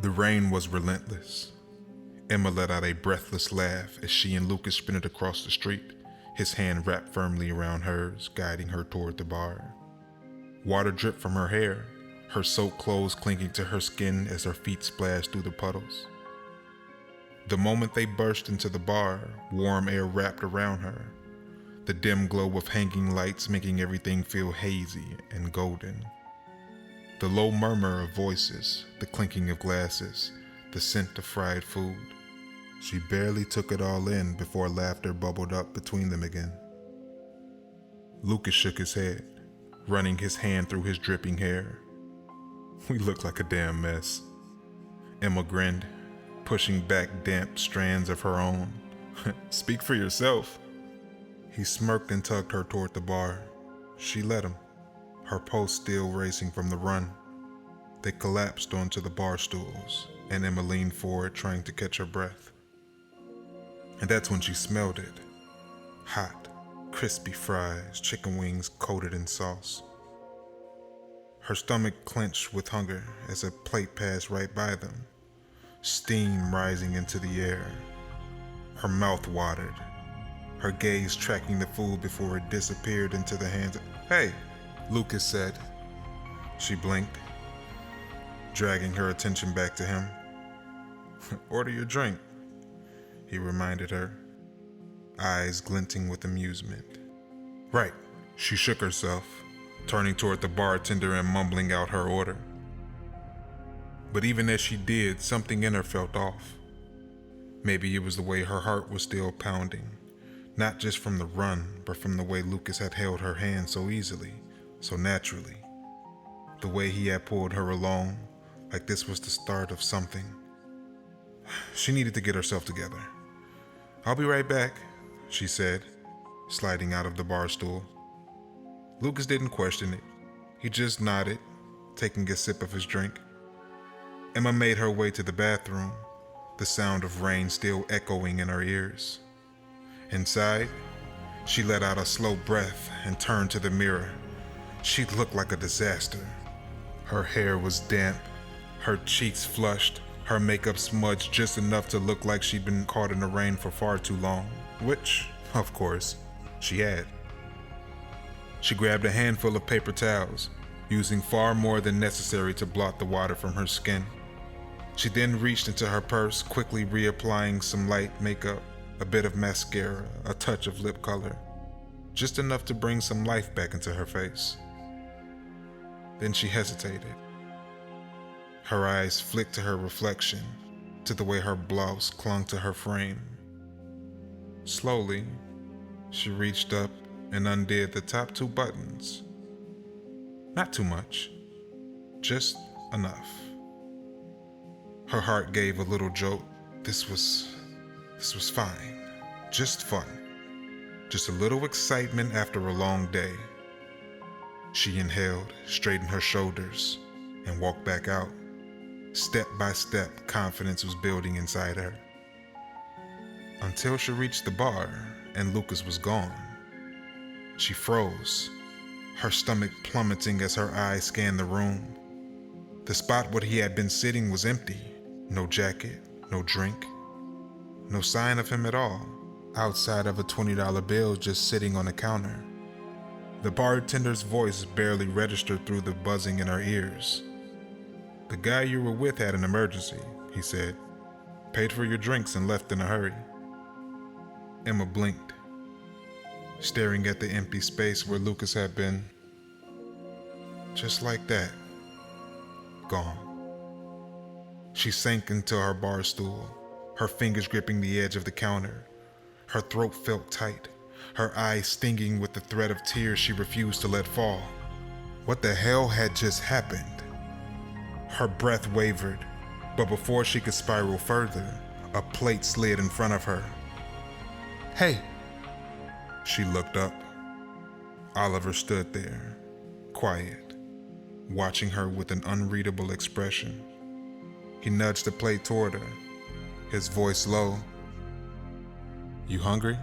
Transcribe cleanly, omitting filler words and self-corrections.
The rain was relentless. Emma let out a breathless laugh as she and Lucas sprinted across the street, his hand wrapped firmly around hers, guiding her toward the bar. Water dripped from her hair, her soaked clothes clinging to her skin as her feet splashed through the puddles. The moment they burst into the bar, warm air wrapped around her, the dim glow of hanging lights making everything feel hazy and golden. The low murmur of voices, the clinking of glasses, the scent of fried food. She barely took it all in before laughter bubbled up between them again. Lucas shook his head, running his hand through his dripping hair. "We look like a damn mess." Emma grinned, pushing back damp strands of her own. "Speak for yourself." He smirked and tugged her toward the bar. She let him, her pulse still racing from the run. They collapsed onto the bar stools, and Emma leaned forward trying to catch her breath. And that's when she smelled it. Hot, crispy fries, chicken wings coated in sauce. Her stomach clenched with hunger as a plate passed right by them, steam rising into the air. Her mouth watered, her gaze tracking the food before it disappeared into the hands of... "Hey," Lucas said. She blinked, dragging her attention back to him. "Order your drink," he reminded her, eyes glinting with amusement. "Right," she shook herself, turning toward the bartender and mumbling out her order. But even as she did, something in her felt off. Maybe it was the way her heart was still pounding, not just from the run, but from the way Lucas had held her hand so easily, so naturally. The way he had pulled her along, like this was the start of something. She needed to get herself together. "I'll be right back," she said, sliding out of the bar stool. Lucas didn't question it. He just nodded, taking a sip of his drink. Emma made her way to the bathroom, the sound of rain still echoing in her ears. Inside, she let out a slow breath and turned to the mirror. She looked like a disaster. Her hair was damp, her cheeks flushed, her makeup smudged just enough to look like she'd been caught in the rain for far too long, which, of course, she had. She grabbed a handful of paper towels, using far more than necessary to blot the water from her skin. She then reached into her purse, quickly reapplying some light makeup, a bit of mascara, a touch of lip color, just enough to bring some life back into her face. Then she hesitated. Her eyes flicked to her reflection, to the way her blouse clung to her frame. Slowly, she reached up and undid the top 2 buttons. Not too much, just enough. Her heart gave a little jolt. This was fine, just fun, just a little excitement after a long day. She inhaled, straightened her shoulders, and walked back out. Step by step, confidence was building inside her. Until she reached the bar and Lucas was gone. She froze, her stomach plummeting as her eyes scanned the room. The spot where he had been sitting was empty. No jacket, no drink, no sign of him at all, outside of a $20 bill just sitting on the counter. The bartender's voice barely registered through the buzzing in her ears. "The guy you were with had an emergency," he said. "Paid for your drinks and left in a hurry." Emma blinked, staring at the empty space where Lucas had been. Just like that, gone. She sank into her bar stool, her fingers gripping the edge of the counter. Her throat felt tight, her eyes stinging with the thread of tears she refused to let fall. What the hell had just happened? Her breath wavered, but before she could spiral further, a plate slid in front of her. "Hey!" She looked up. Oliver stood there, quiet, watching her with an unreadable expression. He nudged the plate toward her, his voice low. "You hungry?"